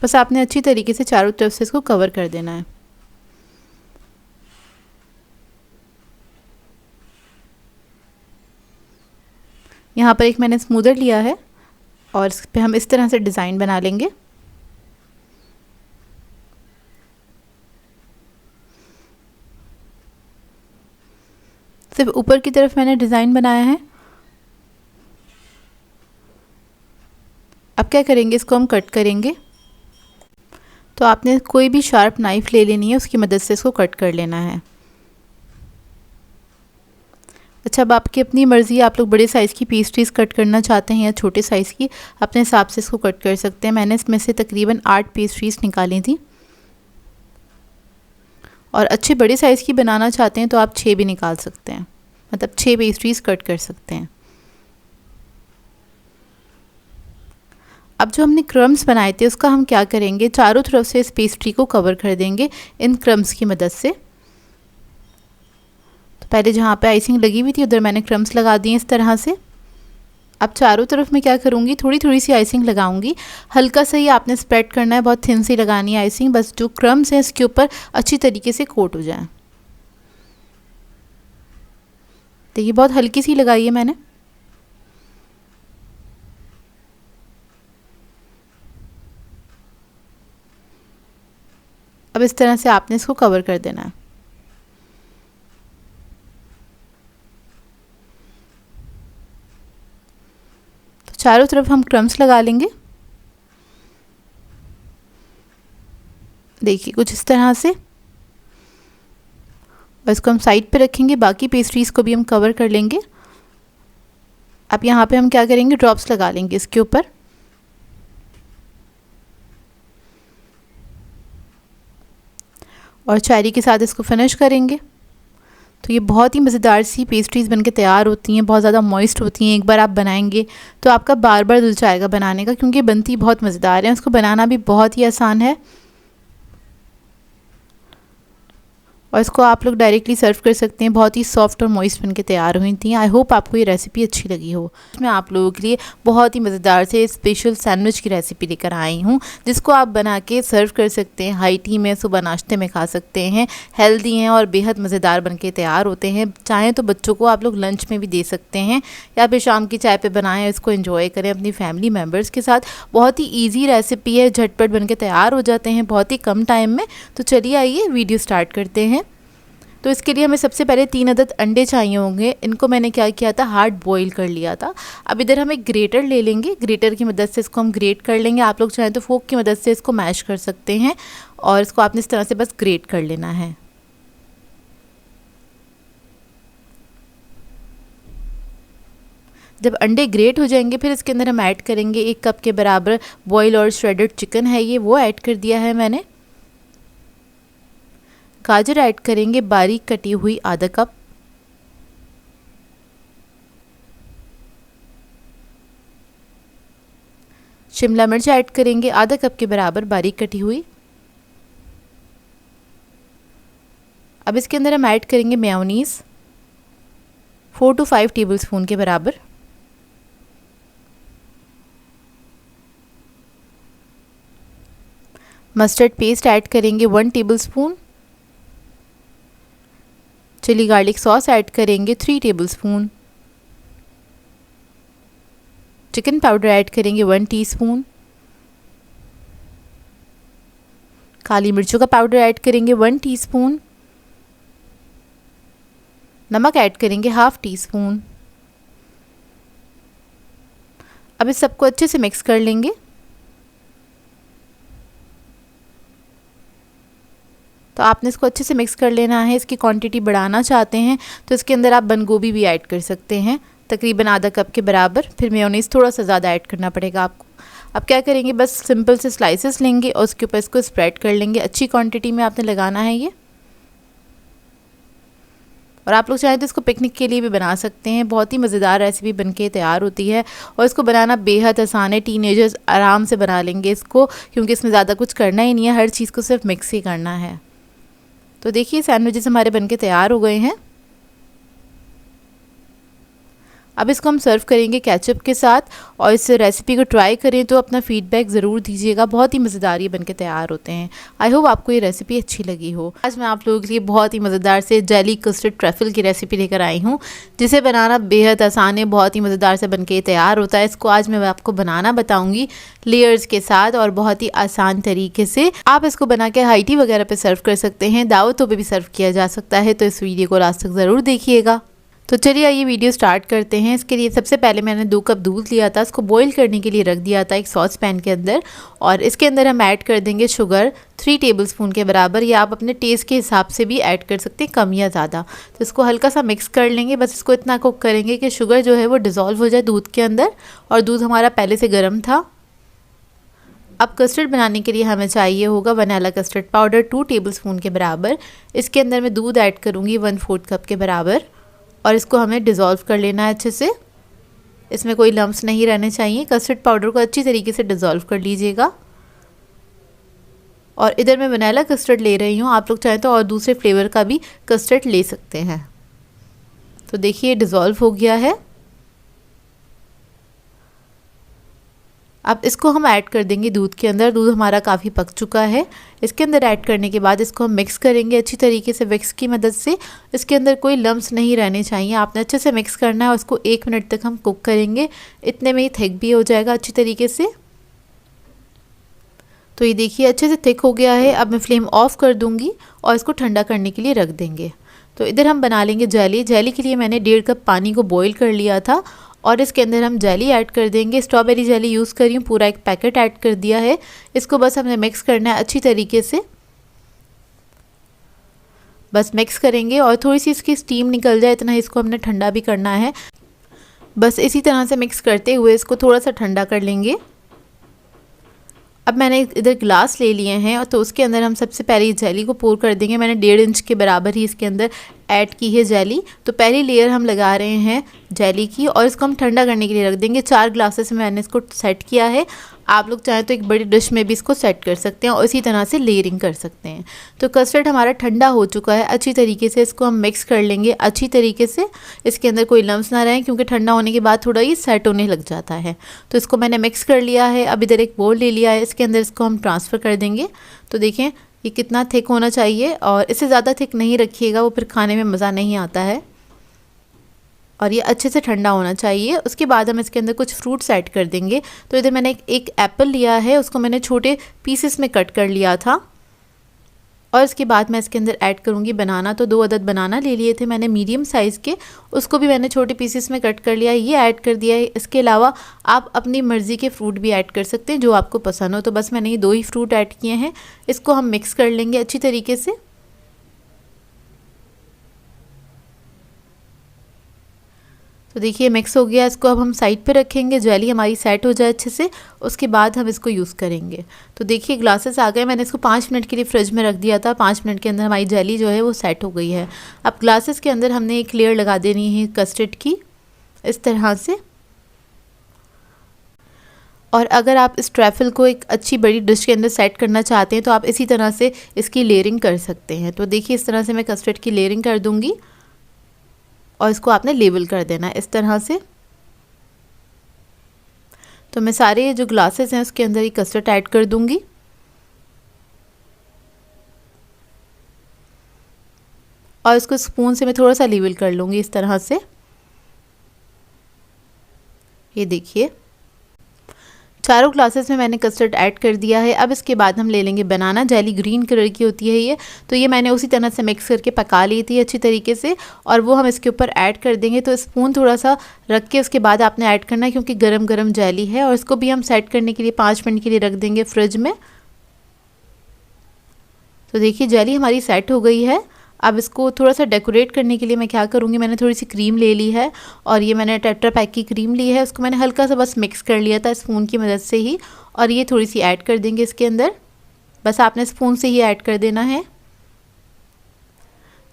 बस आपने अच्छी तरीके से चारों तरफ से इसको कवर कर देना है। यहाँ पर एक मैंने स्मूदर लिया है और इस पे हम इस तरह से डिज़ाइन बना लेंगे। सिर्फ ऊपर की तरफ मैंने डिज़ाइन बनाया है। अब क्या करेंगे, इसको हम कट करेंगे। तो आपने कोई भी शार्प नाइफ़ ले लेनी है, उसकी मदद से इसको कट कर लेना है। अच्छा, अब आपकी अपनी मर्ज़ी, आप लोग बड़े साइज़ की पेस्ट्रीज़ कट करना चाहते हैं या छोटे साइज़ की, अपने हिसाब से इसको कट कर सकते हैं। मैंने इसमें से तकरीबन 8 पेस्ट्रीज़ निकाली थी, और अच्छे बड़े साइज़ की बनाना चाहते हैं तो आप 6 भी निकाल सकते हैं, मतलब 6 पेस्ट्रीज़ कट कर सकते हैं। अब जो हमने क्रम्स बनाए थे उसका हम क्या करेंगे, चारों तरफ से इस पेस्ट्री को कवर कर देंगे इन क्रम्स की मदद से। तो पहले जहाँ पे आइसिंग लगी हुई थी उधर मैंने क्रम्स लगा दिए इस तरह से। अब चारों तरफ मैं क्या करूँगी, थोड़ी थोड़ी सी आइसिंग लगाऊंगी। हल्का सा ही आपने स्प्रेड करना है, बहुत थिन सी लगानी है आइसिंग, बस जो क्रम्स हैं इसके ऊपर अच्छी तरीके से कोट हो जाए। देखिए बहुत हल्की सी लगाई है मैंने। अब इस तरह से आपने इसको कवर कर देना है। तो चारों तरफ हम क्रम्स लगा लेंगे। देखिए कुछ इस तरह से। और इसको हम साइड पे रखेंगे, बाकी पेस्ट्रीज़ को भी हम कवर कर लेंगे। अब यहाँ पे हम क्या करेंगे, ड्रॉप्स लगा लेंगे इसके ऊपर। और चेरी के साथ इसको फिनिश करेंगे। तो ये बहुत ही मज़ेदार सी पेस्ट्रीज़ बनके तैयार होती हैं, बहुत ज़्यादा मॉइस्ट होती हैं। एक बार आप बनाएंगे तो आपका बार बार दिल चाहेगा बनाने का, क्योंकि बनती बहुत मज़ेदार है। उसको बनाना भी बहुत ही आसान है, और इसको आप लोग डायरेक्टली सर्व कर सकते हैं। बहुत ही सॉफ्ट और मॉइस्ट बनके तैयार हुई थी। आई होप आपको ये रेसिपी अच्छी लगी हो। मैं आप लोगों के लिए बहुत ही मज़ेदार से स्पेशल सैंडविच की रेसिपी लेकर आई हूँ, जिसको आप बना के सर्व कर सकते हैं। हाई टी में, सुबह नाश्ते में खा सकते हैं। हेल्दी हैं और बेहद मज़ेदार बनके तैयार होते हैं। चाहें तो बच्चों को आप लोग लंच में भी दे सकते हैं, या फिर शाम की चाय पे बनाएं, इसको एंजॉय करें अपनी फैमिली मेम्बर्स के साथ। बहुत ही ईजी रेसिपी है, झटपट बनके तैयार हो जाते हैं बहुत ही कम टाइम में। तो चलिए आइए वीडियो स्टार्ट करते हैं। तो इसके लिए हमें सबसे पहले 3 अदद अंडे चाहिए होंगे। इनको मैंने क्या किया था, हार्ड बॉईल कर लिया था। अब इधर हम एक ग्रेटर ले लेंगे, ग्रेटर की मदद से इसको हम ग्रेट कर लेंगे। आप लोग चाहें तो फोक की मदद से इसको मैश कर सकते हैं और इसको आपने इस तरह से बस ग्रेट कर लेना है। जब अंडे ग्रेट हो जाएंगे फिर इसके अंदर हम ऐड करेंगे 1 कप के बराबर बॉयल और श्रेडेड चिकन है ये, वो ऐड कर दिया है मैंने। गाजर ऐड करेंगे बारीक कटी हुई आधा कप। शिमला मिर्च ऐड करेंगे आधा कप के बराबर बारीक कटी हुई। अब इसके अंदर हम ऐड करेंगे मेयोनीज 4 to 5 टेबलस्पून के बराबर। मस्टर्ड पेस्ट ऐड करेंगे 1 tablespoon. Chilli garlic sauce add करेंगे 3 टेबलस्पून। चिकन पाउडर ऐड करेंगे 1 टीस्पून। काली मिर्चों का पाउडर ऐड करेंगे 1 टीस्पून। नमक ऐड करेंगे ½ टीस्पून। अब इस सबको अच्छे से मिक्स कर लेंगे। तो आपने इसको अच्छे से मिक्स कर लेना है। इसकी क्वांटिटी बढ़ाना चाहते हैं तो इसके अंदर आप बंद गोभी भी ऐड कर सकते हैं, तकरीबन आधा कप के बराबर। फिर मेयोनीज थोड़ा सा ज़्यादा ऐड करना पड़ेगा आपको। अब क्या करेंगे, बस सिंपल से स्लाइसेस लेंगे और उसके ऊपर इसको स्प्रेड कर लेंगे। अच्छी क्वांटिटी में आपने लगाना है ये। और आप लोग चाहें तो इसको पिकनिक के लिए भी बना सकते हैं। बहुत ही मज़ेदार रेसिपी बनके तैयार होती है और इसको बनाना बेहद आसान है। टीनेजर्स आराम से बना लेंगे इसको, क्योंकि इसमें ज़्यादा कुछ करना ही नहीं है, हर चीज़ को सिर्फ मिक्स ही करना है। तो देखिए सैंडविचेस हमारे बनके तैयार हो गए हैं। अब इसको हम सर्व करेंगे केचप के साथ और इस रेसिपी को ट्राई करें तो अपना फीडबैक ज़रूर दीजिएगा। बहुत ही मज़ेदार ये बनके तैयार होते हैं। आई होप आपको ये रेसिपी अच्छी लगी हो। आज मैं आप लोगों के लिए बहुत ही मज़ेदार से जेली कस्टर्ड ट्रैफल की रेसिपी लेकर आई हूँ, जिसे बनाना बेहद आसान है, बहुत ही मज़ेदार से बनके तैयार होता है। इसको आज मैं आपको बनाना बताऊँगी लेयर्स के साथ और बहुत ही आसान तरीके से। आप इसको बना के हाई टी वगैरह पर सर्व कर सकते हैं, दावतों पर भी सर्व किया जा सकता है। तो इस वीडियो को लास्ट तक ज़रूर देखिएगा। तो चलिए आइए वीडियो स्टार्ट करते हैं। इसके लिए सबसे पहले मैंने 2 कप दूध लिया था, इसको बॉईल करने के लिए रख दिया था एक सॉस पैन के अंदर। और इसके अंदर हम ऐड कर देंगे शुगर 3 टेबलस्पून के बराबर, या आप अपने टेस्ट के हिसाब से भी ऐड कर सकते हैं, कम या ज़्यादा। तो इसको हल्का सा मिक्स कर लेंगे। बस इसको इतना कुक करेंगे कि शुगर जो है वो डिज़ोल्व हो जाए दूध के अंदर, और दूध हमारा पहले से गर्म था। अब कस्टर्ड बनाने के लिए हमें चाहिए होगा वनीला कस्टर्ड पाउडर 2 टेबलस्पून के बराबर। इसके अंदर मैं दूध ऐड करूँगी 1/4 कप के बराबर और इसको हमें डिज़ोल्व कर लेना है अच्छे से। इसमें कोई लम्प्स नहीं रहने चाहिए। कस्टर्ड पाउडर को अच्छी तरीके से डिज़ोल्व कर लीजिएगा। और इधर मैं वनीला कस्टर्ड ले रही हूँ, आप लोग चाहें तो और दूसरे फ्लेवर का भी कस्टर्ड ले सकते हैं। तो देखिए डिज़ोल्व हो गया है। अब इसको हम ऐड कर देंगे दूध के अंदर। दूध हमारा काफ़ी पक चुका है। इसके अंदर ऐड करने के बाद इसको हम मिक्स करेंगे अच्छी तरीके से विक्स की मदद से। इसके अंदर कोई लम्प्स नहीं रहने चाहिए। आपने अच्छे से मिक्स करना है और उसको 1 मिनट तक हम कुक करेंगे। इतने में ही थिक भी हो जाएगा अच्छी तरीके से। तो ये देखिए अच्छे से थिक हो गया है। अब मैं फ्लेम ऑफ कर दूँगी और इसको ठंडा करने के लिए रख देंगे। तो इधर हम बना लेंगे जेली। जेली के लिए मैंने 1.5 कप पानी को बॉईल कर लिया था और इसके अंदर हम जेली ऐड कर देंगे। स्ट्रॉबेरी जेली यूज़ कर रही हूँ, पूरा एक पैकेट ऐड कर दिया है। इसको बस हमने मिक्स करना है अच्छी तरीके से। बस मिक्स करेंगे और थोड़ी सी इसकी स्टीम निकल जाए, इतना इसको हमने ठंडा भी करना है। बस इसी तरह से मिक्स करते हुए इसको थोड़ा सा ठंडा कर लेंगे। अब मैंने इधर ग्लास ले लिए हैं और तो उसके अंदर हम सबसे पहले जेली को पोर कर देंगे। मैंने 1.5 इंच के बराबर ही इसके अंदर ऐड की है जेली। तो पहली लेयर हम लगा रहे हैं जेली की और इसको हम ठंडा करने के लिए रख देंगे। 4 ग्लासेस में मैंने इसको सेट किया है। आप लोग चाहें तो एक बड़ी डिश में भी इसको सेट कर सकते हैं और इसी तरह से लेयरिंग कर सकते हैं। तो कस्टर्ड हमारा ठंडा हो चुका है अच्छी तरीके से। इसको हम मिक्स कर लेंगे अच्छी तरीके से, इसके अंदर कोई लम्प्स ना रहें, क्योंकि ठंडा होने के बाद थोड़ा ये सेट होने लग जाता है। तो इसको मैंने मिक्स कर लिया है। अब इधर एक बोल ले लिया है, इसके अंदर इसको हम ट्रांसफ़र कर देंगे। तो देखें ये कितना थिक होना चाहिए और इससे ज़्यादा थिक नहीं रखिएगा, वो फिर खाने में मज़ा नहीं आता है। और ये अच्छे से ठंडा होना चाहिए। उसके बाद हम इसके अंदर कुछ फ्रूट्स ऐड कर देंगे। तो इधर मैंने एक एप्पल लिया है, उसको मैंने छोटे पीसेस में कट कर लिया था और इसके बाद मैं इसके अंदर ऐड करूँगी बनाना। तो 2 अदद बनाना ले लिए थे मैंने मीडियम साइज़ के, उसको भी मैंने छोटे पीसेस में कट कर लिया, ये ऐड कर दिया है। इसके अलावा आप अपनी मर्ज़ी के फ्रूट भी ऐड कर सकते हैं जो आपको पसंद हो। तो बस मैंने ये 2 ही फ्रूट ऐड किए हैं। इसको हम मिक्स कर लेंगे अच्छी तरीके से। तो देखिए मिक्स हो गया, इसको अब हम साइड पे रखेंगे, जेली हमारी सेट हो जाए अच्छे से, उसके बाद हम इसको यूज़ करेंगे। तो देखिए ग्लासेस आ गए, मैंने इसको 5 मिनट के लिए फ्रिज में रख दिया था। 5 मिनट के अंदर हमारी जेली जो है वो सेट हो गई है। अब ग्लासेस के अंदर हमने एक लेयर लगा देनी है कस्टर्ड की, इस तरह से। और अगर आप इस ट्रैफल को एक अच्छी बड़ी डिश के अंदर सेट करना चाहते हैं तो आप इसी तरह से इसकी लेयरिंग कर सकते हैं। तो देखिए इस तरह से मैं कस्टर्ड की लेयरिंग कर दूँगी और इसको आपने लेबल कर देना है इस तरह से। तो मैं सारे जो ग्लासेस हैं उसके अंदर ही कस्टर्ड ऐड कर दूंगी। और इसको स्पून से मैं थोड़ा सा लेबल कर लूँगी इस तरह से। ये देखिए चारों ग्लासेस में मैंने कस्टर्ड ऐड कर दिया है। अब इसके बाद हम ले लेंगे बनाना जेली, ग्रीन कलर की होती है ये। तो ये मैंने उसी तरह से मिक्स करके पका ली थी अच्छी तरीके से, और वो हम इसके ऊपर ऐड कर देंगे। तो स्पून थोड़ा सा रख के उसके बाद आपने ऐड करना है, क्योंकि गरम गरम जेली है। और इसको भी हम सेट करने के लिए 5 मिनट के लिए रख देंगे फ्रिज में। तो देखिए जेली हमारी सेट हो गई है। अब इसको थोड़ा सा डेकोरेट करने के लिए मैं क्या करूँगी, मैंने थोड़ी सी क्रीम ले ली है, और ये मैंने टेट्रा पैक की क्रीम ली है। उसको मैंने हल्का सा बस मिक्स कर लिया था स्पून की मदद से ही, और ये थोड़ी सी ऐड कर देंगे इसके अंदर। बस आपने स्पून से ही ऐड कर देना है।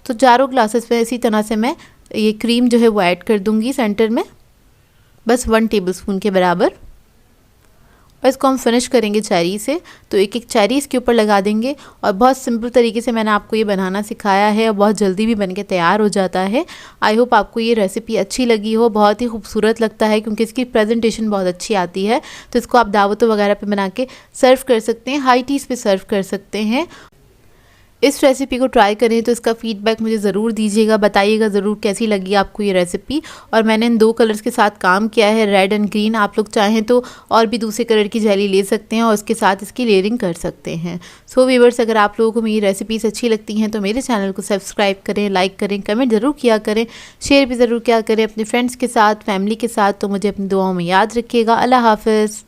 तो चारों ग्लासेस में इसी तरह से मैं ये क्रीम जो है वो ऐड कर दूँगी सेंटर में, बस 1 टेबलस्पून के बराबर। और इसको हम फिनिश करेंगे चेरी से। तो एक एक चेरी इसके ऊपर लगा देंगे, और बहुत सिंपल तरीके से मैंने आपको ये बनाना सिखाया है, और बहुत जल्दी भी बनके तैयार हो जाता है। आई होप आपको ये रेसिपी अच्छी लगी हो। बहुत ही खूबसूरत लगता है क्योंकि इसकी प्रेजेंटेशन बहुत अच्छी आती है। तो इसको आप दावतों वगैरह पे बना के सर्व कर सकते हैं, हाई टीज़ पे सर्व कर सकते हैं। इस रेसिपी को ट्राई करें तो इसका फीडबैक मुझे ज़रूर दीजिएगा, बताइएगा ज़रूर कैसी लगी आपको ये रेसिपी। और मैंने इन 2 कलर्स के साथ काम किया है, रेड एंड ग्रीन। आप लोग चाहें तो और भी दूसरे कलर की जेली ले सकते हैं और उसके साथ इसकी लेयरिंग कर सकते हैं। सो व्यूअर्स, अगर आप लोगों को मेरी रेसिपीज़ अच्छी लगती हैं तो मेरे चैनल को सब्सक्राइब करें, लाइक करें, कमेंट ज़रूर किया करें, शेयर भी ज़रूर किया करें अपने फ्रेंड्स के साथ, फैमिली के साथ। तो मुझे अपनी दुआओं में याद रखिएगा। अल्लाह हाफ़िज़।